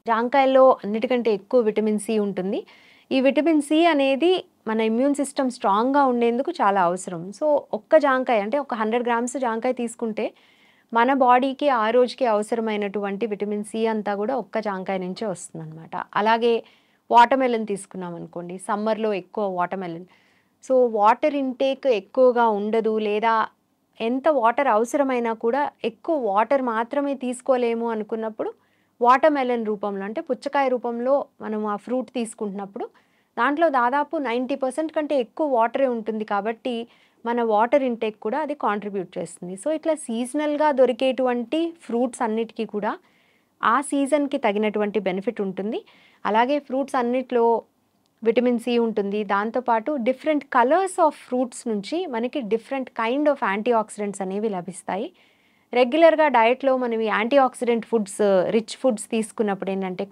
జాంకాయల్లో అన్నిటికంటే ఎక్కువ vitamin C ఉంటుంది. ఈ విటమిన్ సి అనేది మన ఇమ్యూన్ సిస్టమ్ స్ట్రాంగ్‌గా ఉండేందుకు చాలా అవసరం. సో, ఒక్క జాంకాయ అంటే ఒక 100 గ్రామ్స్ జాంకాయ తీసుకుంటే మన బాడీకి ఆ రోజుకి అవసరమైనటువంటి విటమిన్ సి అంతా గూడా ఒక్క జాంకాయ నుంచే వస్తుందనమాట. అలాగే వాటర్‌మెలన్ తీసుకున్నామనుకోండి. సమ్మర్‌లో ఎక్కువ వాటర్‌మెలన్. సో, వాటర్ ఇంటేక్ ఎక్కువగా ఉండదు లేదా ఎంత వాటర్ అవసరమైనా కూడా ఎక్కువ వాటర్ మాత్రమే తీసుకోలేము అనుకున్నప్పుడు వాటర్‌మెలన్ రూపంలో అంటే పుచ్చకాయ రూపంలో మనం ఆ ఫ్రూట్ తీసుకుంటున్నప్పుడు దాంట్లో దాదాపు 90% కంటే ఎక్కువ వాటరే ఉంటుంది కాబట్టి మన వాటర్ ఇంటేక్ కూడా అది కాంట్రిబ్యూట్ చేస్తుంది. సో, ఇట్లా సీజనల్‌గా దొరికేటువంటి ఫ్రూట్స్ అన్నిటికి కూడా ఆ సీజన్‌కి తగినటువంటి బెనిఫిట్ ఉంటుంది. అలాగే ఫ్రూట్స్ అన్నిట్లో విటమిన్ సి ఉంటుంది. దాంతో పాటు డిఫరెంట్ కలర్స్ ఆఫ్ ఫ్రూట్స్ నుంచి మనకి different kind of antioxidants అనేవి లభిస్తాయి. రెగ్యులర్‌గా డయట్‌లో మనం ఈ antioxidants foods, rich foods తీసుకున్నప్పుడు ఏంటంటే